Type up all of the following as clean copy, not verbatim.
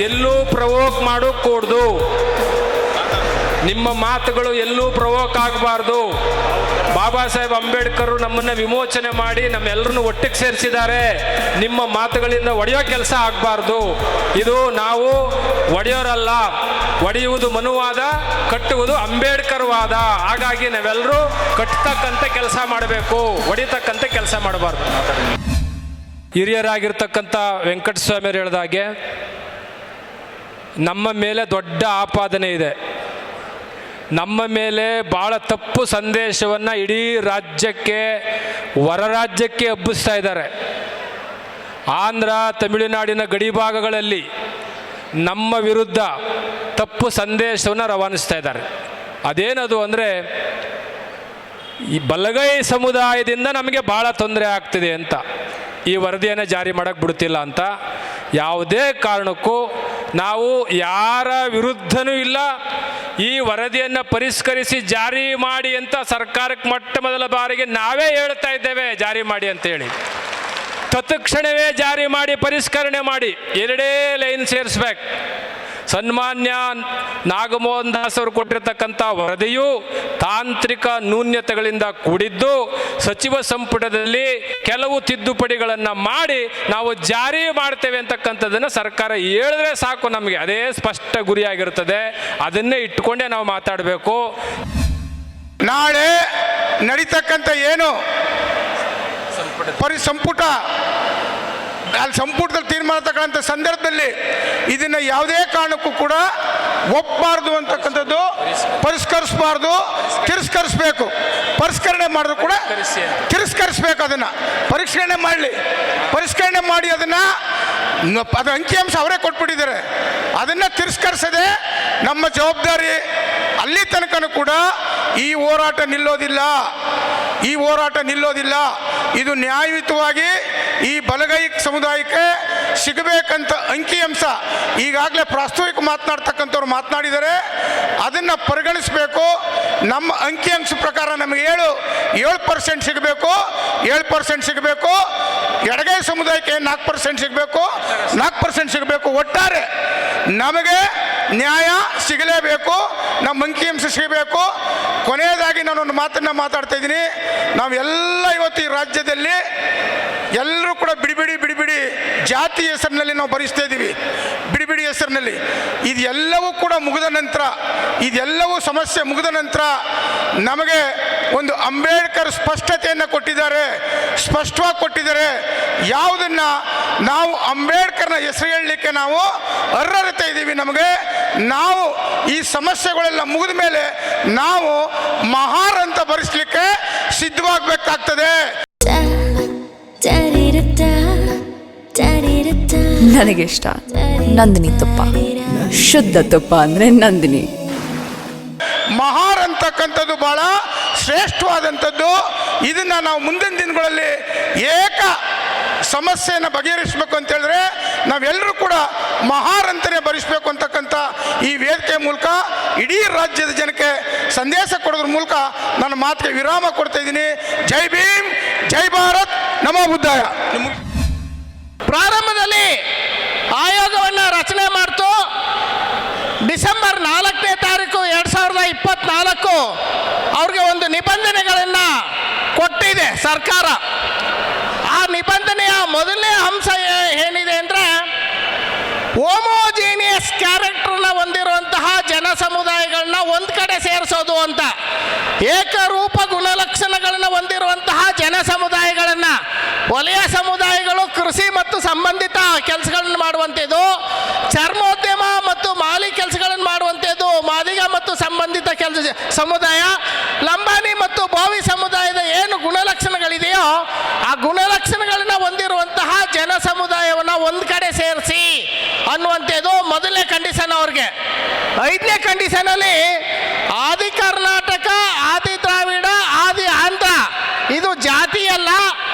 ಎಲ್ಲೂ ಪ್ರವೋಕ್ ಮಾಡಕೂಡ್ದು, ನಿಮ್ಮ ಮಾತುಗಳು ಎಲ್ಲೂ ಪ್ರವೋಕ್ ಆಗಬಾರ್ದು. ಬಾಬಾ ಸಾಹೇಬ್ ಅಂಬೇಡ್ಕರ್ ನಮ್ಮನ್ನ ವಿಮೋಚನೆ ಮಾಡಿ ನಮ್ಮೆಲ್ಲರನ್ನು ಒಟ್ಟಿಗೆ ಸೇರಿಸಿದ್ದಾರೆ. ನಿಮ್ಮ ಮಾತುಗಳಿಂದ ಒಡೆಯೋ ಕೆಲಸ ಆಗಬಾರ್ದು. ಇದು ನಾವು ಒಡೆಯೋರಲ್ಲ, ಒಡೆಯುವುದು ಮನುವಾದ, ಕಟ್ಟುವುದು ಅಂಬೇಡ್ಕರ್ ವಾದ. ಹಾಗಾಗಿ ನಾವೆಲ್ಲರೂ ಕಟ್ಟತಕ್ಕಂಥ ಕೆಲಸ ಮಾಡಬೇಕು, ಒಡಿತಕ್ಕಂಥ ಕೆಲಸ ಮಾಡಬಾರ್ದು. ಹಿರಿಯರಾಗಿರ್ತಕ್ಕಂಥ ವೆಂಕಟಸ್ವಾಮಿಯವರು ಹೇಳಿದಾಗೆ ನಮ್ಮ ಮೇಲೆ ದೊಡ್ಡ ಆಪಾದನೆ ಇದೆ. ನಮ್ಮ ಮೇಲೆ ಭಾಳ ತಪ್ಪು ಸಂದೇಶವನ್ನು ಇಡೀ ರಾಜ್ಯಕ್ಕೆ, ಹೊರ ರಾಜ್ಯಕ್ಕೆ ಹಬ್ಬಿಸ್ತಾ ಇದ್ದಾರೆ. ಆಂಧ್ರ ತಮಿಳುನಾಡಿನ ಗಡಿ ಭಾಗಗಳಲ್ಲಿ ನಮ್ಮ ವಿರುದ್ಧ ತಪ್ಪು ಸಂದೇಶವನ್ನು ರವಾನಿಸ್ತಾ ಇದ್ದಾರೆ. ಅದೇನದು ಅಂದರೆ, ಈ ಬಲಗೈ ಸಮುದಾಯದಿಂದ ನಮಗೆ ಭಾಳ ತೊಂದರೆ ಆಗ್ತಿದೆ ಅಂತ, ಈ ವರದಿಯನ್ನು ಜಾರಿ ಮಾಡೋಕ್ಕೆ ಬಿಡ್ತಿಲ್ಲ ಅಂತ. ಯಾವುದೇ ಕಾರಣಕ್ಕೂ ನಾವು ಯಾರ ವಿರುದ್ಧನೂ ಇಲ್ಲ. ಈ ವರದಿಯನ್ನು ಪರಿಷ್ಕರಿಸಿ ಜಾರಿ ಮಾಡಿ ಅಂತ ಸರ್ಕಾರಕ್ಕೆ ಮೊಟ್ಟ ಮೊದಲ ಬಾರಿಗೆ ನಾವೇ ಹೇಳ್ತಾ ಇದ್ದೇವೆ, ಜಾರಿ ಮಾಡಿ ಅಂತೇಳಿ. ತತ್ಕ್ಷಣವೇ ಜಾರಿ ಮಾಡಿ, ಪರಿಷ್ಕರಣೆ ಮಾಡಿ, ಎರಡೇ ಲೈನ್ ಸೇರಿಸ್ಬೇಕು. ಸನ್ಮಾನ್ಯ ನಾಗಮೋಹನ್ ದಾಸ್ ಅವರು ಕೊಟ್ಟಿರ್ತಕ್ಕಂಥ ವರದಿಯು ತಾಂತ್ರಿಕ ನ್ಯೂನ್ಯತೆಗಳಿಂದ ಕೂಡಿದ್ದು, ಸಚಿವ ಸಂಪುಟದಲ್ಲಿ ಕೆಲವು ತಿದ್ದುಪಡಿಗಳನ್ನು ಮಾಡಿ ನಾವು ಜಾರಿ ಮಾಡ್ತೇವೆ ಅಂತಕ್ಕಂಥದ್ದನ್ನು ಸರ್ಕಾರ ಹೇಳಿದ್ರೆ ಸಾಕು, ನಮಗೆ ಅದೇ ಸ್ಪಷ್ಟ ಗುರಿಯಾಗಿರ್ತದೆ. ಅದನ್ನೇ ಇಟ್ಕೊಂಡೇ ನಾವು ಮಾತಾಡಬೇಕು. ನಾಳೆ ನಡೀತಕ್ಕಂಥ ಏನು ಸಂಪುಟ ಅಲ್ಲಿ ಸಂಪುಟದಲ್ಲಿ ತೀರ್ಮಾನ ತಗೊಳ್ಳಂಥ ಸಂದರ್ಭದಲ್ಲಿ ಇದನ್ನು ಯಾವುದೇ ಕಾರಣಕ್ಕೂ ಕೂಡ ಒಪ್ಪಬಾರ್ದು ಅಂತಕ್ಕಂಥದ್ದು, ಪರಿಷ್ಕರಿಸಬಾರ್ದು, ತಿರಸ್ಕರಿಸಬೇಕು. ಪರಿಷ್ಕರಣೆ ಮಾಡಿದ್ರು ಕೂಡ ತಿರಸ್ಕರಿಸಬೇಕು. ಅದನ್ನು ಪರಿಷ್ಕರಣೆ ಮಾಡಲಿ, ಪರಿಷ್ಕರಣೆ ಮಾಡಿ ಅದನ್ನು ಅದು ಅಂಕಿಅಂಶ ಅವರೇ ಕೊಟ್ಬಿಟ್ಟಿದ್ದಾರೆ. ಅದನ್ನು ತಿರಸ್ಕರಿಸದೆ ನಮ್ಮ ಜವಾಬ್ದಾರಿ. ಅಲ್ಲಿ ತನಕನೂ ಕೂಡ ಈ ಹೋರಾಟ ನಿಲ್ಲೋದಿಲ್ಲ, ಈ ಹೋರಾಟ ನಿಲ್ಲೋದಿಲ್ಲ. ಇದು ನ್ಯಾಯಯುತವಾಗಿ ಈ ಬಲಗೈ ಸಮುದಾಯಕ್ಕೆ ಸಿಗಬೇಕಂತ ಅಂಕಿಅಂಶ ಈಗಾಗಲೇ ಪ್ರಾಸ್ತಾವಿಕ ಮಾತನಾಡ್ತಕ್ಕಂಥವ್ರು ಮಾತನಾಡಿದ್ದಾರೆ. ಅದನ್ನು ಪರಿಗಣಿಸಬೇಕು. ನಮ್ಮ ಅಂಕಿಅಂಶ ಪ್ರಕಾರ ನಮಗೆ 7% ಸಿಗಬೇಕು, 7% ಸಿಗಬೇಕು. ಎಡಗೈ ಸಮುದಾಯಕ್ಕೆ 4% ಸಿಗಬೇಕು, 4% ಸಿಗಬೇಕು. ಒಟ್ಟಾರೆ ನಮಗೆ ನ್ಯಾಯ ಸಿಗಲೇಬೇಕು, ನಮ್ಮ ಅಂಕಿಅಂಶ ಸಿಗಬೇಕು. ಕೊನೆಯದಾಗಿ ನಾನೊಂದು ಮಾತನ್ನು ಮಾತಾಡ್ತಾ ಇದ್ದೀನಿ. ನಾವೆಲ್ಲ ಇವತ್ತು ಈ ರಾಜ್ಯದಲ್ಲಿ ಎಲ್ಲರೂ ಕೂಡ ಬಿಡಿ ಜಾತಿ ಹೆಸರಿನಲ್ಲಿ ನಾವು ಭರಿಸ್ತಾ ಇದ್ದೀವಿ, ಬಿಡಿ ಹೆಸರಿನಲ್ಲಿ. ಇದೆಲ್ಲವೂ ಕೂಡ ಮುಗಿದ ನಂತರ, ಇದೆಲ್ಲವೂ ಸಮಸ್ಯೆ ಮುಗಿದ ನಂತರ ನಮಗೆ ಒಂದು ಅಂಬೇಡ್ಕರ್ ಸ್ಪಷ್ಟತೆಯನ್ನು ಕೊಟ್ಟಿದ್ದಾರೆ, ಸ್ಪಷ್ಟವಾಗಿ ಕೊಟ್ಟಿದ್ದಾರೆ. ಯಾವುದನ್ನು ನಾವು ಅಂಬೇಡ್ಕರ್ನ ಹೆಸರು ಹೇಳಲಿಕ್ಕೆ ನಾವು ಅರ್ಹತೆ ಇದ್ದೀವಿ. ನಮಗೆ ನಾವು ಈ ಸಮಸ್ಯೆಗಳೆಲ್ಲ ಮುಗಿದ ಮೇಲೆ ನಾವು ಮಹಾರ್ ಅಂತ ಭರಿಸಲಿಕ್ಕೆ ಸಿದ್ಧವಾಗಬೇಕಾಗ್ತದೆ. ನನಗಿಷ್ಟ ನಂದಿನಿ ತುಪ್ಪ, ಶುದ್ಧ ತುಪ್ಪ ಅಂದರೆ ನಂದಿನಿ. ಮಹಾರ್ ಅಂತಕ್ಕಂಥದ್ದು ಭಾಳ ಶ್ರೇಷ್ಠವಾದಂಥದ್ದು. ಇದನ್ನು ನಾವು ಮುಂದಿನ ದಿನಗಳಲ್ಲಿ ಏಕ ಸಮಸ್ಯೆಯನ್ನು ಬಗೆಹರಿಸಬೇಕು ಅಂತ ಹೇಳಿದ್ರೆ ನಾವೆಲ್ಲರೂ ಕೂಡ ಮಹಾರ್ ಅಂತಲೇ ಭರಿಸಬೇಕು ಅಂತಕ್ಕಂಥ ಈ ವೇದಿಕೆ ಮೂಲಕ ಇಡೀ ರಾಜ್ಯದ ಜನಕ್ಕೆ ಸಂದೇಶ ಕೊಡೋದ್ರ ಮೂಲಕ ನನ್ನ ಮಾತಿಗೆ ವಿರಾಮ ಕೊಡ್ತಾ ಇದ್ದೀನಿ. ಜೈ ಭೀಮ್, ಜೈ ಭಾರತ್, ನಮೋ ಬುದ್ಧಾಯ. ಪ್ರಾರಂಭದಲ್ಲಿ ಆಯೋಗವನ್ನು ರಚನೆ ಮಾಡ್ತು. ಡಿಸೆಂಬರ್ 4ನೇ ತಾರೀಕು 2024 ಅವ್ರಿಗೆ ಒಂದು ನಿಬಂಧನೆಗಳನ್ನು ಕೊಟ್ಟಿದೆ ಸರ್ಕಾರ. ಆ ನಿಬಂಧನೆಯ ಮೊದಲನೇ ಅಂಶ ಏನಿದೆ ಅಂದರೆ, ಹೋಮೋಜಿನಿಯಸ್ ಕ್ಯಾರೆಕ್ಟರ್ನ ಹೊಂದಿರುವಂತಹ ಜನ ಸಮುದಾಯಗಳನ್ನ ಒಂದು ಕಡೆ ಸೇರಿಸೋದು ಅಂತ. ಏಕರೂಪ ಗುಣಲಕ್ಷಣಗಳನ್ನು ಹೊಂದಿರುವಂತಹ ಜನ ಸಮುದಾಯಗಳನ್ನು, ವಲಯ ಸಮುದಾಯಗಳು ಕೃಷಿ ಮತ್ತು ಸಂಬಂಧಿತ ಕೆಲಸಗಳನ್ನು ಮಾಡುವಂಥದ್ದು, ಚರ್ಮೋದ್ಯಮ ಮತ್ತು ಮಾಲಿ ಕೆಲಸಗಳನ್ನು ಮಾಡುವಂಥದ್ದು ಮಾದಿಗ ಮತ್ತು ಸಂಬಂಧಿತ ಕೆಲಸ ಸಮುದಾಯ, ಲಂಬಾಣಿ ಮತ್ತು ಬೋವಿ ಸಮುದಾಯದ ಏನು ಗುಣಲಕ್ಷಣಗಳಿದೆಯೋ ಆ ಗುಣಲಕ್ಷಣಗಳನ್ನು ಹೊಂದಿರುವಂತಹ ಜನ ಸಮುದಾಯವನ್ನು ಒಂದು ಕಡೆ ಸೇರಿಸಿ ಅನ್ನುವಂಥದ್ದು ಮೊದಲನೇ ಕಂಡೀಷನ್ ಅವ್ರಿಗೆ. 5ನೇ ಕಂಡೀಷನಲ್ಲಿ ಆದಿ ಕರ್ನಾಟಕ, ಆದಿ ದ್ರಾವಿಡ, ಆದಿ ಆಂಧ್ರ ಇದು ಜಾತಿಯಲ್ಲ,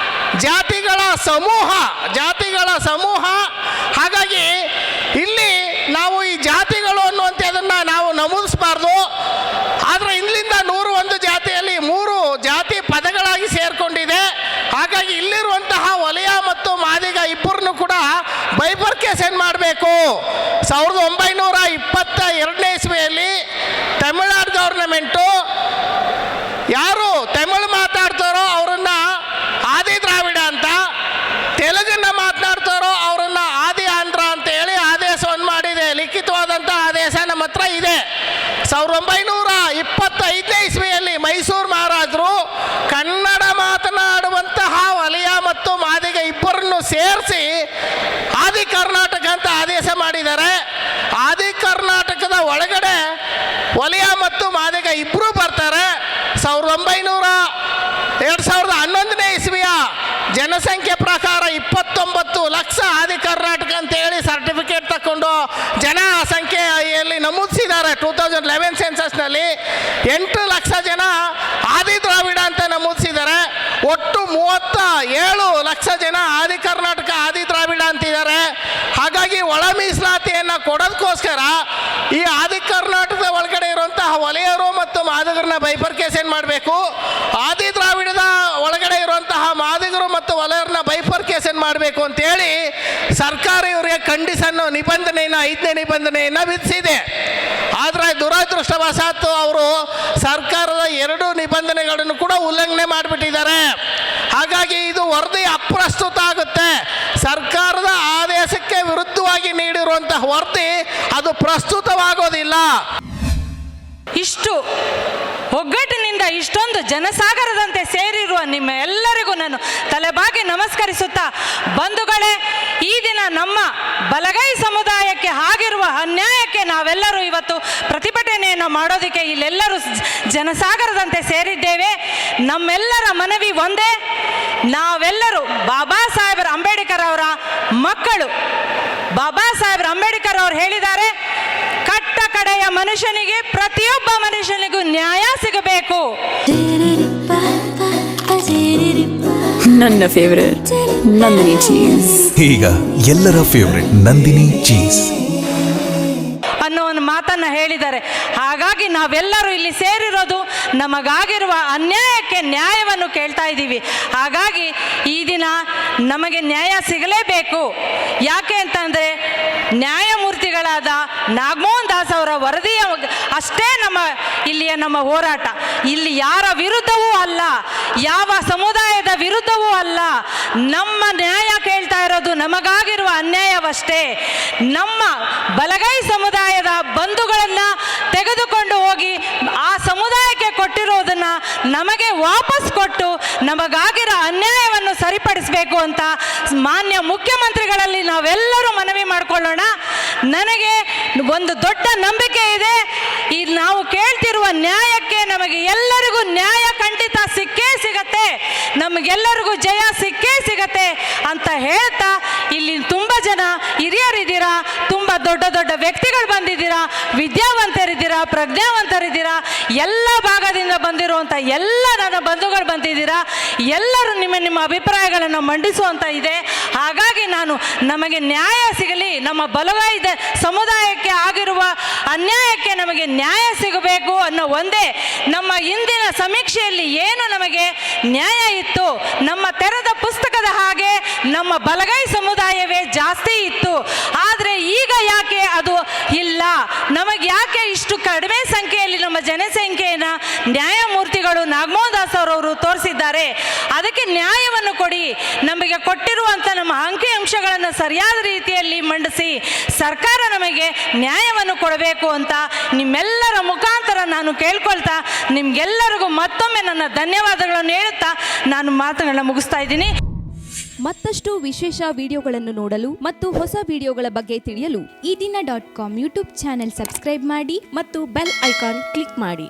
ಜಾತಿಗಳ ಸಮೂಹ, ಜಾತಿಗಳ ಸಮೂಹ. ಹಾಗಾಗಿ ಇಲ್ಲಿ ನಾವು ಈ ಜಾತಿಗಳು ಅನ್ನುವಂಥದ್ದನ್ನು ನಾವು ನಮೂದಿಸಬಾರ್ದು. ಆದರೆ ಇಲ್ಲಿಂದ 101 ಜಾತಿಯಲ್ಲಿ 3 ಜಾತಿ ಪದಗಳಾಗಿ ಸೇರಿಕೊಂಡಿದೆ. ಹಾಗಾಗಿ ಇಲ್ಲಿರುವಂತಹ ವಲಯ ಮತ್ತು ಮಾದಿಗ ಇಬ್ಬರನ್ನು ಕೂಡ ಬೈ ಬೈಫರ್ಕೇಷನ್ ಮಾಡಬೇಕು. 1922ನೇ ಇಸ್ವಿಯಲ್ಲಿ ತಮಿಳುನಾಡು ಗೌರ್ನಮೆಂಟು ಯಾರು ತಮಿಳು ಮಾತಾಡ್ತಾರೋ ಅವರನ್ನ ಆದಿ ದ್ರಾವಿಡ ಅಂತ, ತೆಲುಗನ್ನ ಮಾತನಾಡ್ತಾರೋ ಅವರನ್ನ ಆದಿ ಆಂಧ್ರ ಅಂತ ಹೇಳಿ ಆದೇಶವನ್ನು ಮಾಡಿದೆ. ಲಿಖಿತವಾದಂಥ ಆದೇಶ ನಮ್ಮ ಹತ್ರ ಇದೆ. 1925ನೇ ಇಸ್ವಿಯಲ್ಲಿ ಮೈಸೂರು ಮಹಾರಾಜರು ಕನ್ನಡ ಮಾತನಾಡುವಂತಹ ವಲಯ ಮತ್ತು ಮಾದಿಗ ಇಬ್ಬರನ್ನು ಸೇರಿಸಿ ಆದಿ ಕರ್ನಾಟಕ ಅಂತ ಆದೇಶ ಮಾಡಿದ್ದಾರೆ. ಆದಿ ಕರ್ನಾಟಕದ ಒಳಗಡೆ ವಲಯ ಮತ್ತು ಮಾದಿಗ ಇಬ್ಬರು ಬರ್ತಾರೆ. 2011ನೇ ಇಸ್ವಿಯ ಜನಸಂಖ್ಯೆ ಪ್ರಕಾರ 29 ಲಕ್ಷ ಆದಿ ಕರ್ನಾಟಕ ಅಂತ ಹೇಳಿ ಸರ್ಟಿಫಿಕೇಟ್ ತಗೊಂಡು ಜನ ಸಂಖ್ಯೆಯಲ್ಲಿ ನಮೂದಿಸಿದ್ದಾರೆ. 2011 ಸೆನ್ಸಸ್ನಲ್ಲಿ 8 ಲಕ್ಷ ಜನ ಆದಿ ದ್ರಾವಿಡ ಅಂತ ನಮೂದಿಸಿದ್ದಾರೆ. ಒಟ್ಟು 37 ಲಕ್ಷ ಜನ ಆದಿ ಕರ್ನಾಟಕ ಆದಿ ದ್ರಾವಿಡ ಅಂತಿದ್ದಾರೆ. ಹಾಗಾಗಿ ಒಳ ಮೀಸಲಾತಿಯನ್ನು ಕೊಡೋದಕ್ಕೋಸ್ಕರ ಈ ಆದಿ ಕರ್ನಾಟಕದ ಒಳಗಡೆ ಇರುವಂತಹ ವಲಯರು ಮತ್ತು ಮಾದಿಗರನ್ನ ಬೈಫರ್ಕೇಷನ್ ಮಾಡಬೇಕು. ಆದಿ ದ್ರಾವಿಡದ ಒಳಗಡೆ ಇರುವಂತಹ ಮಾದಿಗರು ಮತ್ತು ವಲಯರನ್ನ ಬೈಫರ್ಕೇಷನ್ ಮಾಡಬೇಕು ಅಂತೇಳಿ ಸರ್ಕಾರ ಇವರಿಗೆ ಕಂಡೀಷನ್ನು ನಿಬಂಧನೆಯನ್ನು 5ನೇ ನಿಬಂಧನೆಯನ್ನು ವಿಧಿಸಿದೆ. ಆದರೆ ದುರದೃಷ್ಟವಶಾತ್ತು ಅವರು ಸರ್ಕಾರದ 2 ನಿಬಂಧನೆಗಳನ್ನು ಕೂಡ ಉಲ್ಲಂಘನೆ ಮಾಡಿಬಿಟ್ಟಿದ್ದಾರೆ. ಹಾಗಾಗಿ ಇದು ವರದಿ ಅಪ್ರಸ್ತುತ ಆಗುತ್ತೆ. ಸರ್ಕಾರದ ಆದೇಶಕ್ಕೆ ವಿರುದ್ಧವಾಗಿ ನೀಡಿರುವಂತಹ ವರದಿ ಅದು ಪ್ರಸ್ತುತವಾಗೋದಿಲ್ಲ. ಇಷ್ಟು ಒಗ್ಗಟ್ಟಿನಿಂದ ಇಷ್ಟೊಂದು ಜನಸಾಗರದಂತೆ ಸೇರಿರುವ ನಿಮ್ಮ ಎಲ್ಲರಿಗೂ ನಾನು ತಲೆಬಾಗಿ ನಮಸ್ಕರಿಸುತ್ತಾ, ಬಂಧುಗಳೇ, ಈ ದಿನ ನಮ್ಮ ಬಲಗೈ ಸಮುದಾಯಕ್ಕೆ ಆಗಿರುವ ಅನ್ಯಾಯಕ್ಕೆ ನಾವೆಲ್ಲರೂ ಇವತ್ತು ಪ್ರತಿಭಟನೆಯನ್ನು ಮಾಡೋದಕ್ಕೆ ಇಲ್ಲೆಲ್ಲರೂ ಜನಸಾಗರದಂತೆ ಸೇರಿದ್ದೇವೆ. ನಮ್ಮೆಲ್ಲರ ಮನವಿ ಒಂದೇ, ನಾವೆಲ್ಲರೂ ಬಾಬಾ ಸಾಹೇಬ್ ಅಂಬೇಡ್ಕರ್ ಅವರ ಮಕ್ಕಳು. ಬಾಬಾ ಸಾಹೇಬ್ ಅಂಬೇಡ್ಕರ್ ಅವರು ಹೇಳಿದ್ದಾರೆ, ಕಟ್ಟ ಕಡೆಯ ಮನುಷ್ಯನಿಗೆ ಪ್ರತಿಯೊಬ್ಬ ಮನುಷ್ಯನಿಗೂ ನ್ಯಾಯ ಸಿಗಬೇಕು. ನನ್ನ ಫೇವರೇಟ್ ನಂದಿನಿ ಚೀಸ್. ಈಗ ಎಲ್ಲರ ಫೇವರೇಟ್ ನಂದಿನಿ ಚೀಸ್ ಅನ್ನೋ ಒಂದು ಮಾತನ್ನು ಹೇಳಿದ್ದಾರೆ. ಹಾಗಾಗಿ ನಾವೆಲ್ಲರೂ ಇಲ್ಲಿ ಸೇರಿರೋದು ನಮಗಾಗಿರುವ ಅನ್ಯಾಯಕ್ಕೆ ನ್ಯಾಯವನ್ನು ಕೇಳ್ತಾ ಇದ್ದೀವಿ. ಹಾಗಾಗಿ ಈ ದಿನ ನಮಗೆ ನ್ಯಾಯ ಸಿಗಲೇಬೇಕು. ಯಾಕೆ ಅಂತಂದರೆ ನ್ಯಾಯಮೂರ್ತಿಗಳಾದ ನಾಗಮೋಹನ್ ದಾಸ್ ಅವರ ವರದಿಯ ಅಷ್ಟೇ ಇಲ್ಲಿಯ ನಮ್ಮ ಹೋರಾಟ. ಇಲ್ಲಿ ಯಾರ ವಿರುದ್ಧವೂ ಅಲ್ಲ, ಯಾವ ಸಮುದಾಯದ ವಿರುದ್ಧವೂ ಅಲ್ಲ. ನಮ್ಮ ನ್ಯಾಯ ಕೇಳ್ತಾ ಇರೋದು ನಮಗಾಗಿರುವ ಅನ್ಯಾಯವಷ್ಟೇ. ನಮ್ಮ ಬಲಗೈ ಸಮುದಾಯದ ಬಂಧುಗಳನ್ನು ತೆಗೆದುಕೊಂಡು ಹೋಗಿ ಆ ಸಮುದಾಯಕ್ಕೆ ಕೊಟ್ಟಿರೋದನ್ನ ನಮಗೆ ವಾಪಸ್ ಕೊಟ್ಟು ನಮಗಾಗಿರೋ ಅನ್ಯಾಯವನ್ನು ಸರಿಪಡಿಸಬೇಕು ಅಂತ ಮಾನ್ಯ ಮುಖ್ಯಮಂತ್ರಿಗಳಲ್ಲಿ ನಾವೆಲ್ಲರೂ ಮನವಿ ಮಾಡಿಕೊಳ್ಳೋಣ. ನನಗೆ ಒಂದು ದೊಡ್ಡ ನಂಬಿಕೆ ಇದೆ, ಈ ನಾವು ಕೇಳ್ತಿರುವ ನ್ಯಾಯಕ್ಕೆ ನಮಗೆ ಎಲ್ಲರಿಗೂ ನ್ಯಾಯ ಖಂಡಿತ ಸಿಕ್ಕೇ ಸಿಗತ್ತೆ, ನಮಗೆಲ್ಲರಿಗೂ ಜಯ ಸಿಕ್ಕೇ ಸಿಗತ್ತೆ ಅಂತ ಹೇಳ್ತಾ, ಇಲ್ಲಿ ತುಂಬ ಜನ ಹಿರಿಯರಿದ್ದೀರಾ, ತುಂಬ ದೊಡ್ಡ ದೊಡ್ಡ ವ್ಯಕ್ತಿಗಳು ಬಂದಿದ್ದೀರಾ, ವಿದ್ಯಾವಂತರಿದ್ದೀರಾ, ಪ್ರಜ್ಞಾವಂತರಿದ್ದೀರಾ, ಎಲ್ಲ ಭಾಗದಿಂದ ಬಂದಿರುವಂಥ ಎಲ್ಲ ನನ್ನ ಬಂಧುಗಳು ಬಂದಿದ್ದೀರಾ. ಎಲ್ಲರೂ ನಿಮ್ಮ ಅಭಿಪ್ರಾಯಗಳನ್ನು ಮಂಡಿಸುವಂತ ಇದೆ. ಹಾಗಾಗಿ ನಮಗೆ ನ್ಯಾಯ ಸಿಗಲಿ, ನಮ್ಮ ಬಲಗೈ ಸಮುದಾಯಕ್ಕೆ ಆಗಿರುವ ಅನ್ಯಾಯಕ್ಕೆ ನಮಗೆ ನ್ಯಾಯ ಸಿಗಬೇಕು ಅನ್ನೋ ಒಂದೇ. ನಮ್ಮ ಇಂದಿನ ಸಮೀಕ್ಷೆಯಲ್ಲಿ ಏನು ನಮಗೆ ನ್ಯಾಯ ಇತ್ತು, ನಮ್ಮ ತೆರೆದ ಪುಸ್ತಕದ ಹಾಗೆ ನಮ್ಮ ಬಲಗೈ ಸಮುದಾಯವೇ ಜಾಸ್ತಿ ಇತ್ತು. ಆದರೆ ಈಗ ಯಾಕೆ ಅದು ಇಲ್ಲ? ನಮಗೆ ಯಾಕೆ ಇಷ್ಟು ಕಡಿಮೆ ಸಂಖ್ಯೆಯಲ್ಲಿ ನಮ್ಮ ಜನಸಂಖ್ಯೆಯನ್ನು ನ್ಯಾಯಮೂರ್ತಿಗಳು ನಾಗಮೋಹನ್ ದಾಸ್ ಅವರವರು ತೋರಿಸಿದ್ದಾರೆ? ಅದಕ್ಕೆ ನ್ಯಾಯವನ್ನು ಕೊಡಿ. ನಮಗೆ ಕೊಟ್ಟಿರುವಂಥ ನಮ್ಮ ಅಂಕಿಅಂಶಗಳನ್ನು ಸರಿಯಾದ ರೀತಿಯಲ್ಲಿ ಮಂಡಿಸಿ ಸರ್ಕಾರ ನಮಗೆ ನ್ಯಾಯವನ್ನು ಕೊಡಬೇಕು ಅಂತ ನಿಮ್ಮೆಲ್ಲರ ಮುಖಾಂತರ ನಾನು ಕೇಳ್ಕೊಳ್ತಾ, ನಿಮ್ಗೆಲ್ಲರಿಗೂ ಮತ್ತೊಮ್ಮೆ ನನ್ನ ಧನ್ಯವಾದಗಳನ್ನು ಹೇಳುತ್ತಾ ನಾನು ಮಾತುಗಳನ್ನ ಮುಗಿಸ್ತಾ ಇದ್ದೀನಿ. ಮತ್ತಷ್ಟು ವಿಶೇಷ ವಿಡಿಯೋಗಳನ್ನು ನೋಡಲು ಮತ್ತು ಹೊಸ ವಿಡಿಯೋಗಳ ಬಗ್ಗೆ ತಿಳಿಯಲು ಈ ದಿನ .com ಯೂಟ್ಯೂಬ್ ಚಾನೆಲ್ ಸಬ್ಸ್ಕ್ರೈಬ್ ಮಾಡಿ ಮತ್ತು ಬೆಲ್ ಐಕಾನ್ ಕ್ಲಿಕ್ ಮಾಡಿ.